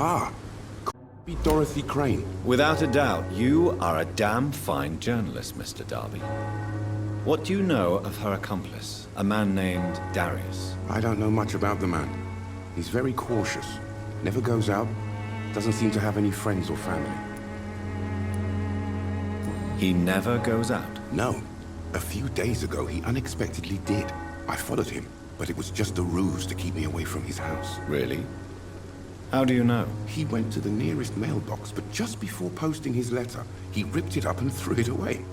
Ah, be Dorothy Crane. Without a doubt, you are a damn fine journalist, Mr. Darby. What do you know of her accomplice, a man named Darius? I don't know much about the man. He's very cautious. Never goes out. Doesn't seem to have any friends or family. He never goes out? No. A few days ago, he unexpectedly did. I followed him, but it was just a ruse to keep me away from his house. Really? How do you know? He went to the nearest mailbox, but just before posting his letter, he ripped it up and threw it away.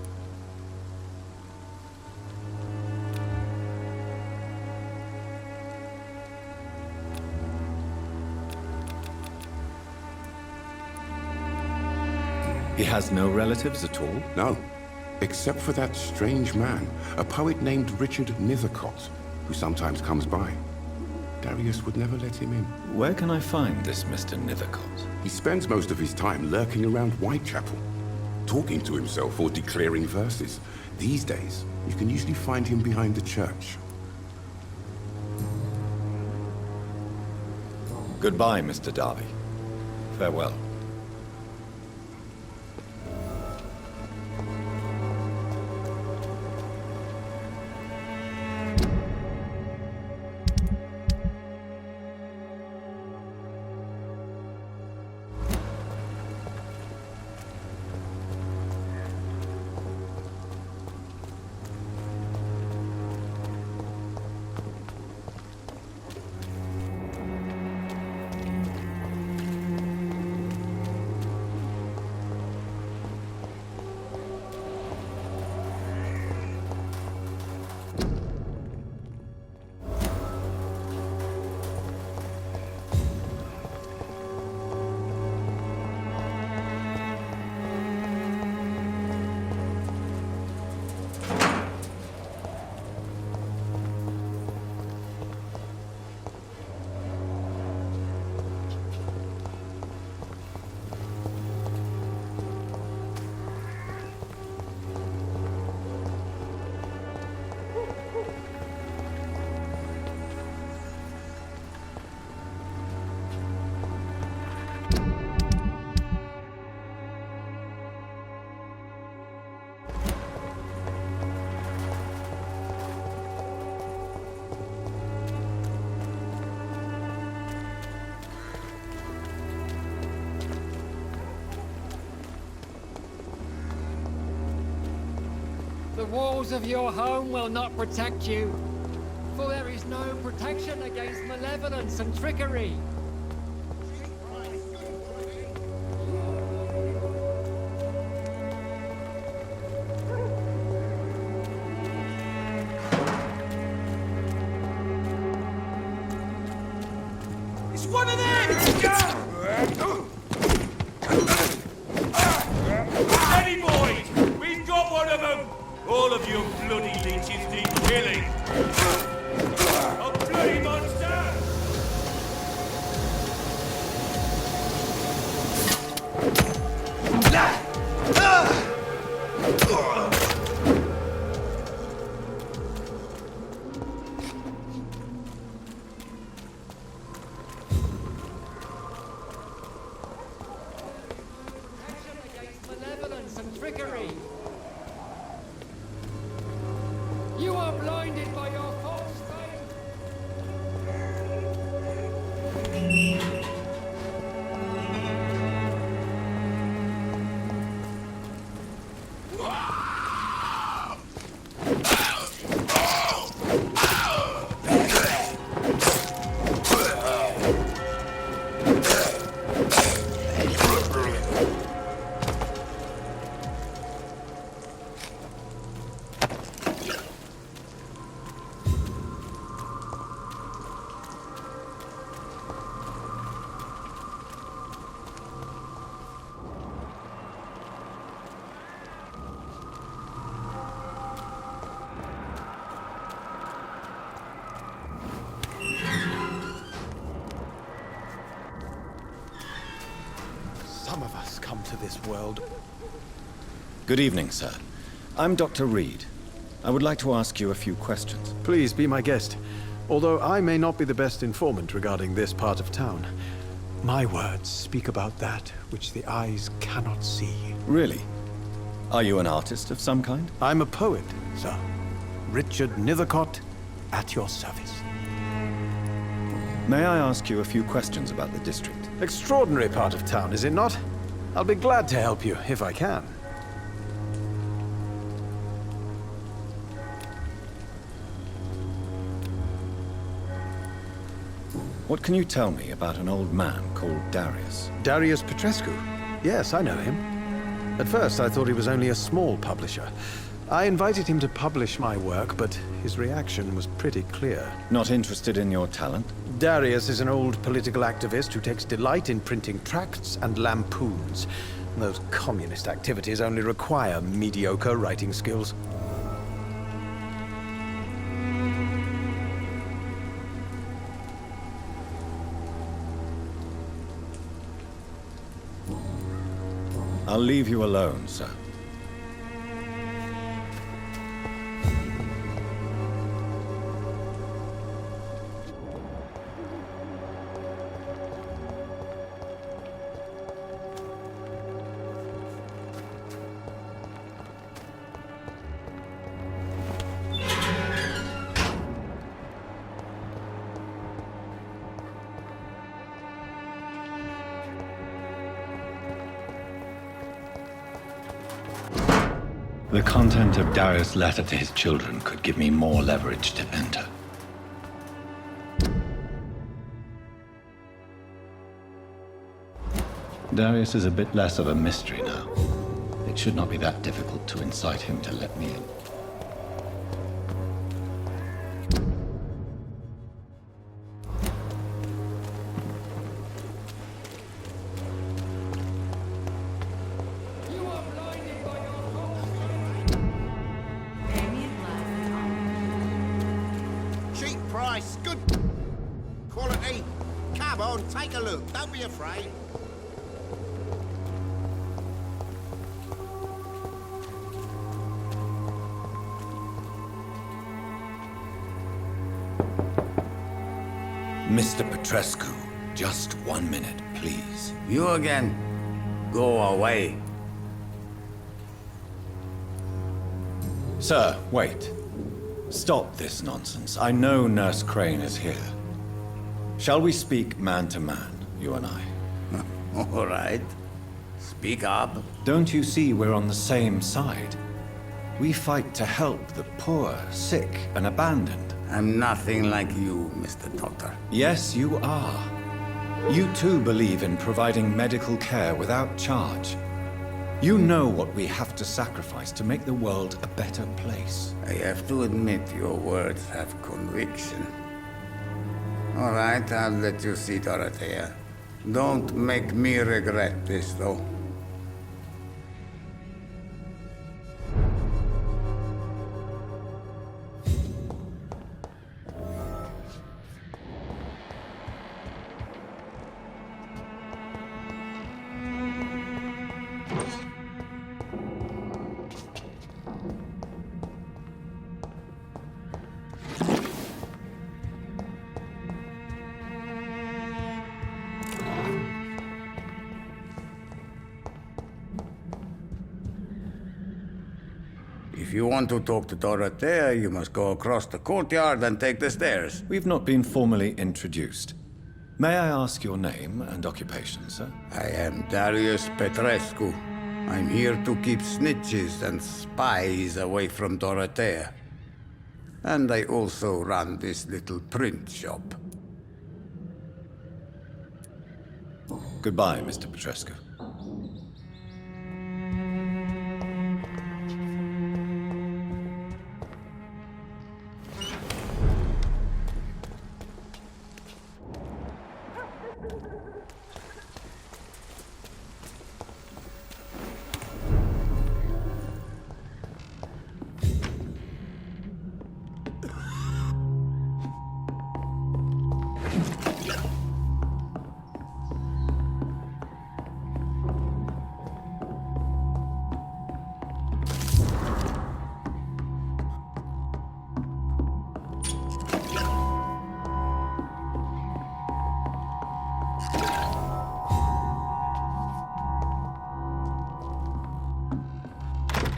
He has no relatives at all? No, except for that strange man, a poet named Richard Nethercott, who sometimes comes by. Darius would never let him in. Where can I find this Mr. Nethercott? He spends most of his time lurking around Whitechapel, talking to himself or declaring verses. These days, you can usually find him behind the church. Goodbye, Mr. Darby. Farewell. The walls of your home will not protect you, for there is no protection against malevolence and trickery. It's one of them! Steady, boys! We've got one of them! All of you bloody leeches need killing! A bloody monster! Protection against malevolence and trickery. You are blinded by your false faith. Some of us come to this world. Good evening, sir. I'm Dr. Reed. I would like to ask you a few questions. Please be my guest. Although I may not be the best informant regarding this part of town, My words speak about that which the eyes cannot see. Really? Are you an artist of some kind? I'm a poet, sir. Richard Nethercott, at your service. May I ask you a few questions about the district? Extraordinary part of town, is it not? I'll be glad to help you, if I can. What can you tell me about an old man called Darius? Darius Petrescu? Yes, I know him. At first, I thought he was only a small publisher. I invited him to publish my work, but his reaction was pretty clear. Not interested in your talent? Darius is an old political activist who takes delight in printing tracts and lampoons. Those communist activities only require mediocre writing skills. I'll leave you alone, sir. The content of Darius' letter to his children could give me more leverage to enter. Darius is a bit less of a mystery now. It should not be that difficult to incite him to let me in. Cheap price, good quality. Come on, take a look. Don't be afraid. Mr. Petrescu, just 1 minute, please. You again. Go away. Sir, wait. Stop this nonsense. I know Nurse Crane is here. Shall we speak man to man, you and I? All right. Speak up. Don't you see we're on the same side? We fight to help the poor, sick, and abandoned. I'm nothing like you, Mr. Doctor. Yes, you are. You too believe in providing medical care without charge. You know what we have to sacrifice to make the world a better place. I have to admit your words have conviction. All right, I'll let you see Dorothea. Don't make me regret this, though. If you want to talk to Dorothea, you must go across the courtyard and take the stairs. We've not been formally introduced. May I ask your name and occupation, sir? I am Darius Petrescu. I'm here to keep snitches and spies away from Dorothea. And I also run this little print shop. Goodbye, Mr. Petrescu.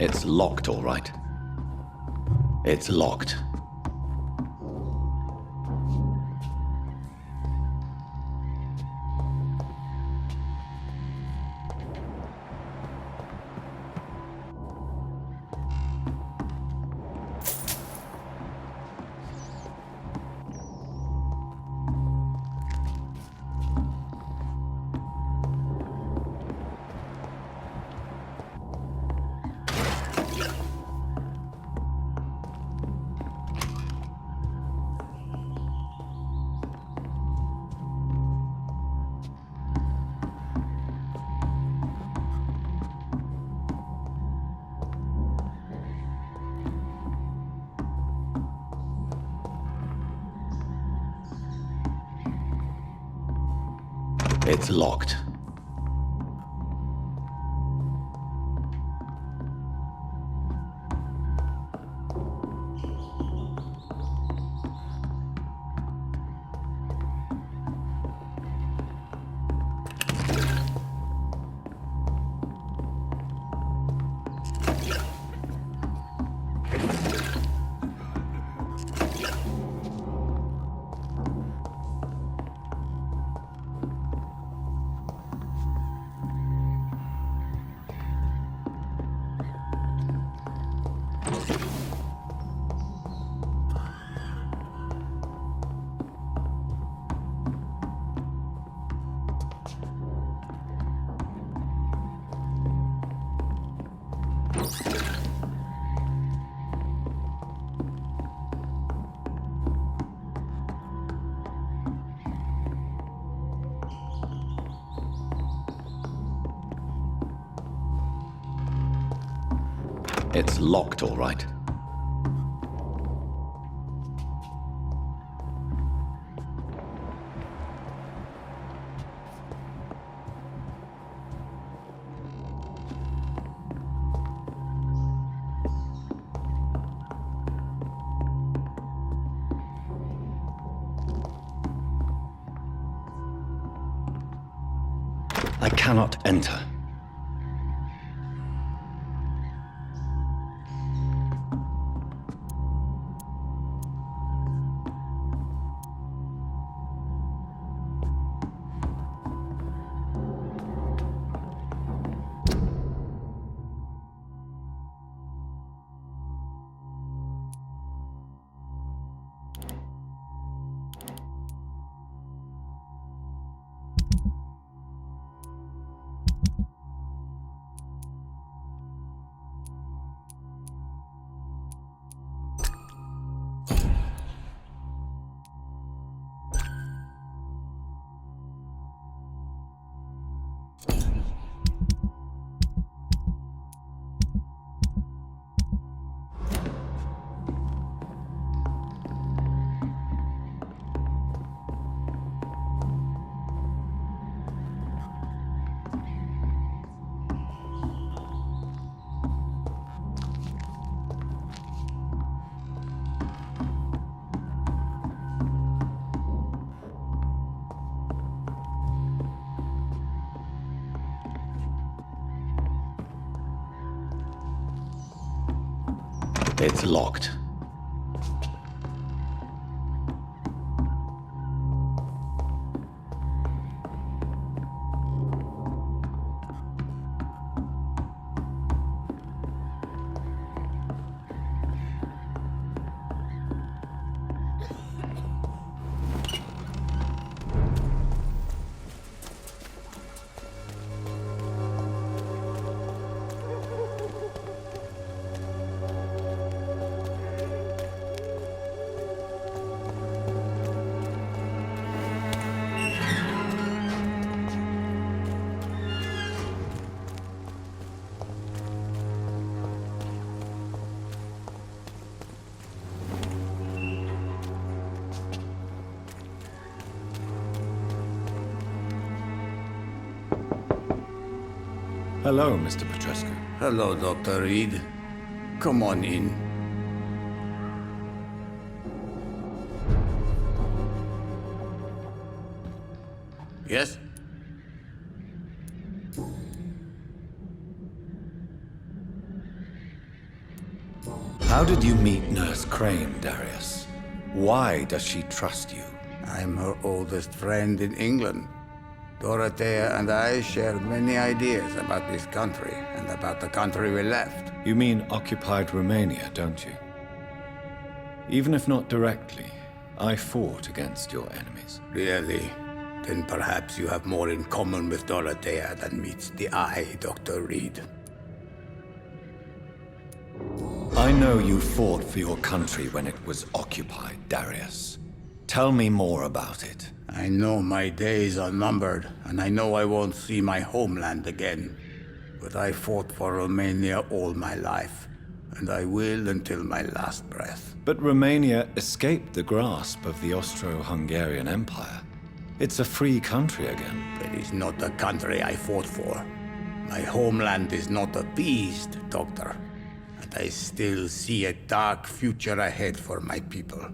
It's locked, all right. It's locked. It's locked. It's locked, all right. I cannot enter. It's locked. Hello, Mr. Petrescu. Hello, Dr. Reed. Come on in. Yes? How did you meet Nurse Crane, Darius? Why does she trust you? I'm her oldest friend in England. Dorothea and I share many ideas about this country and about the country we left. You mean occupied Romania, don't you? Even if not directly, I fought against your enemies. Really? Then perhaps you have more in common with Dorothea than meets the eye, Dr. Reed. I know you fought for your country when it was occupied, Darius. Tell me more about it. I know my days are numbered, and I know I won't see my homeland again. But I fought for Romania all my life, and I will until my last breath. But Romania escaped the grasp of the Austro-Hungarian Empire. It's a free country again. That is not the country I fought for. My homeland is not appeased, Doctor. And I still see a dark future ahead for my people.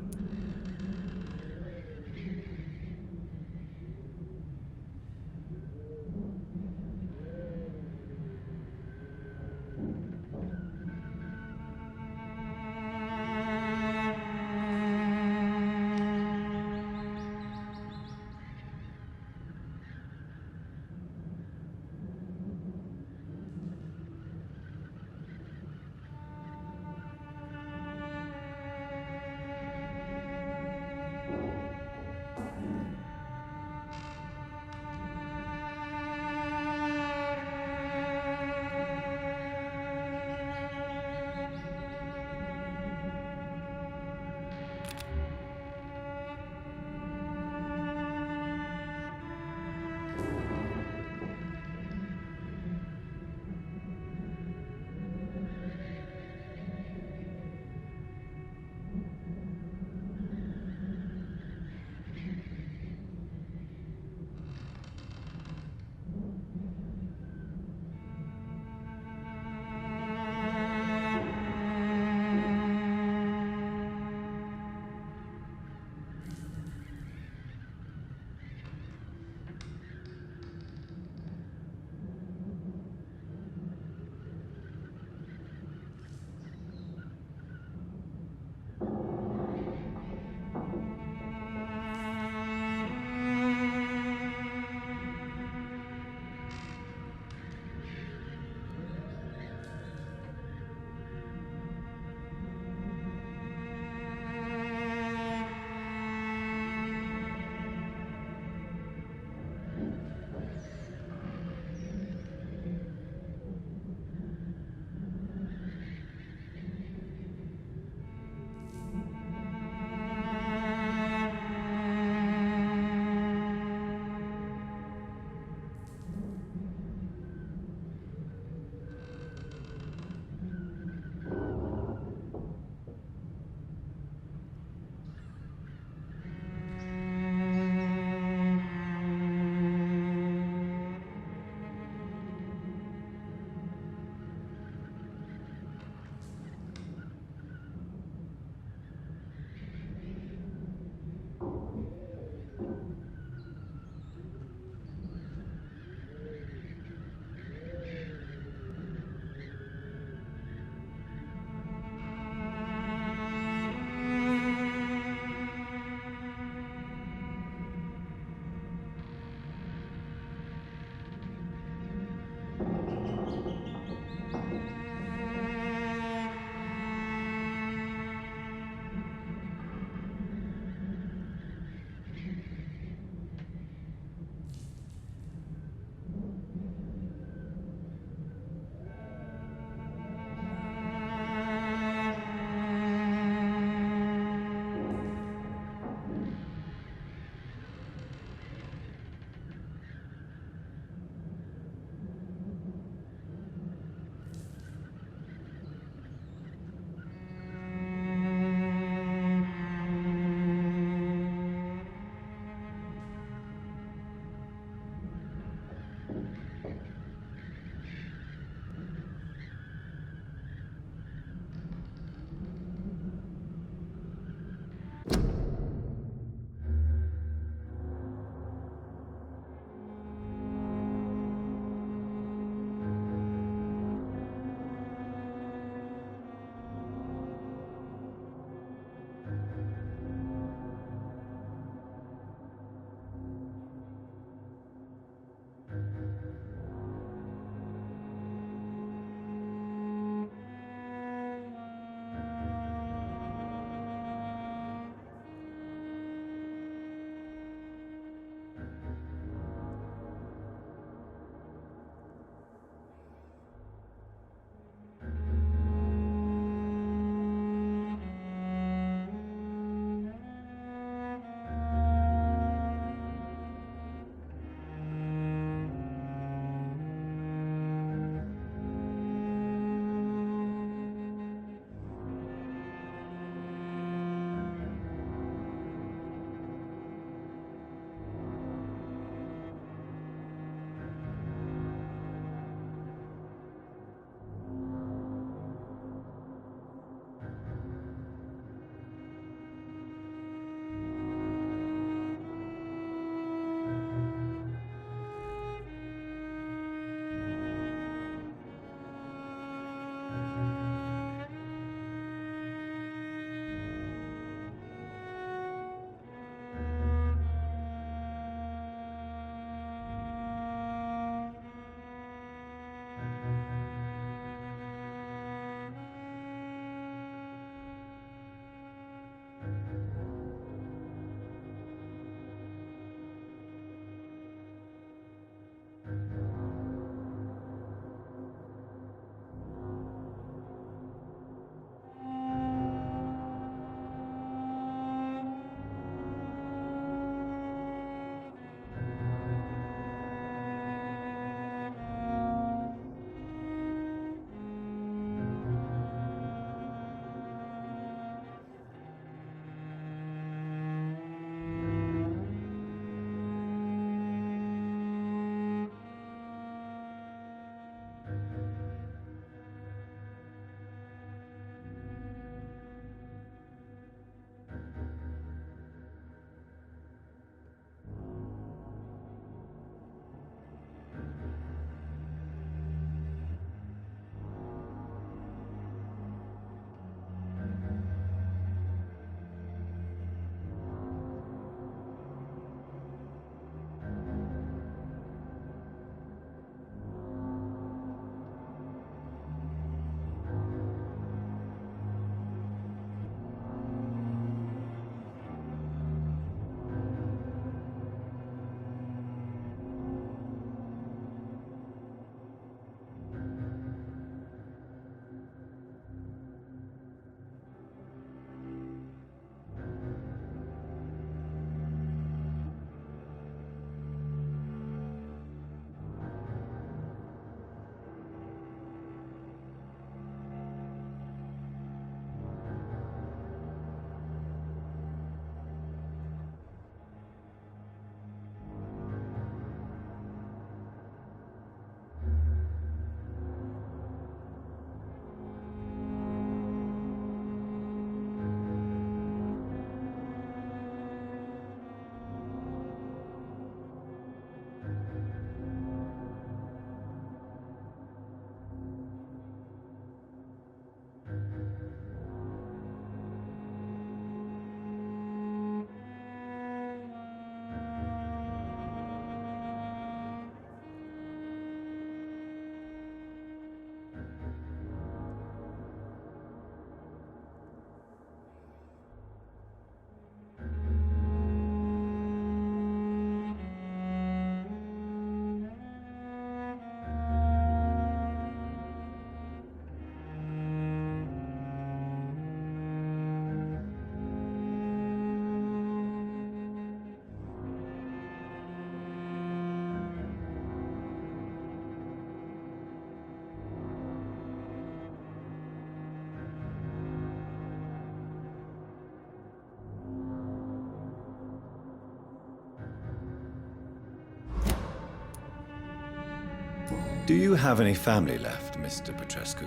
Do you have any family left, Mr. Petrescu?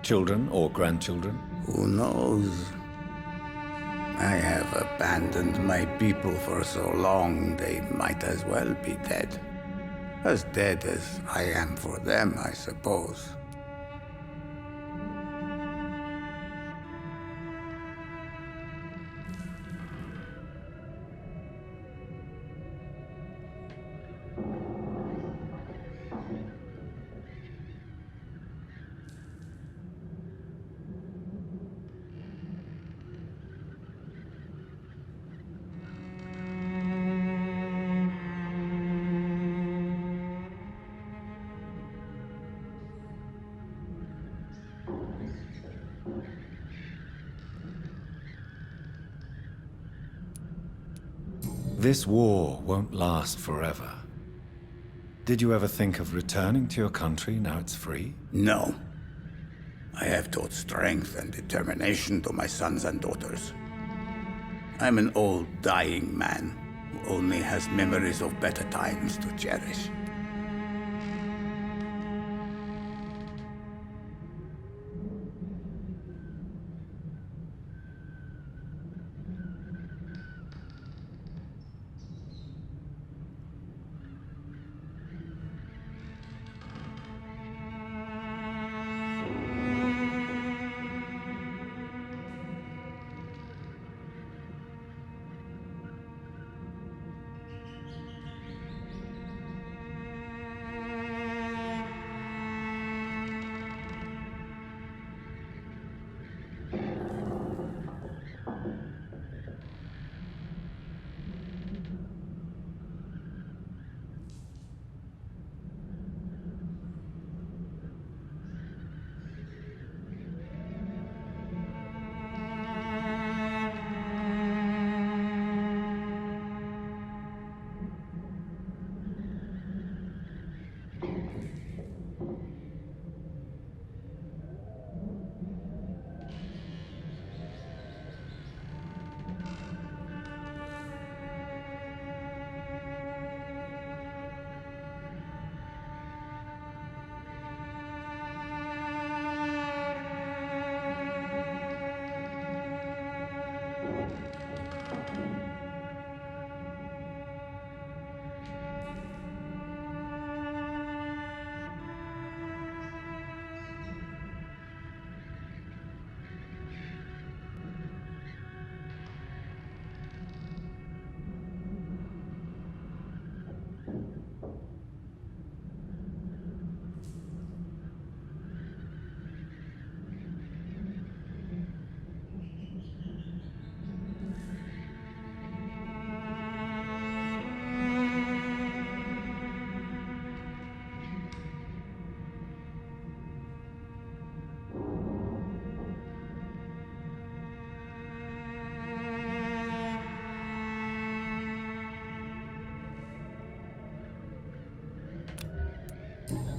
Children or grandchildren? Who knows? I have abandoned my people for so long, they might as well be dead. As dead as I am for them, I suppose. This war won't last forever. Did you ever think of returning to your country now it's free? No. I have taught strength and determination to my sons and daughters. I'm an old, dying man who only has memories of better times to cherish.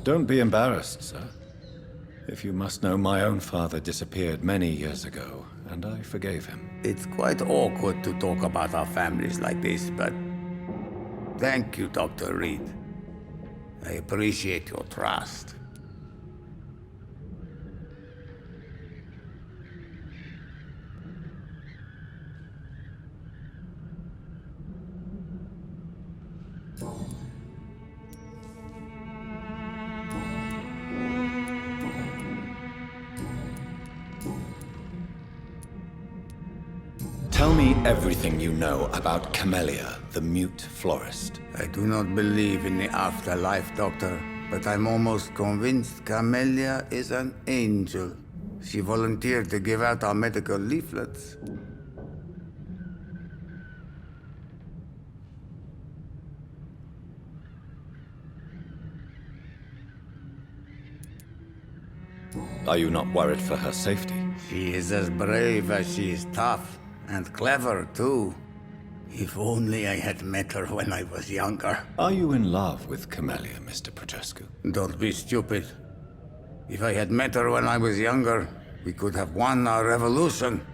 Don't be embarrassed, sir. If you must know, my own father disappeared many years ago, and I forgave him. It's quite awkward to talk about our families like this, but thank you, Dr. Reed. I appreciate your trust. Tell me everything you know about Camellia, the mute florist. I do not believe in the afterlife, Doctor, but I'm almost convinced Camellia is an angel. She volunteered to give out our medical leaflets. Are you not worried for her safety? She is as brave as she is tough, and clever, too. If only I had met her when I was younger. Are you in love with Camellia, Mr. Petrescu? Don't be stupid. If I had met her when I was younger, we could have won our revolution.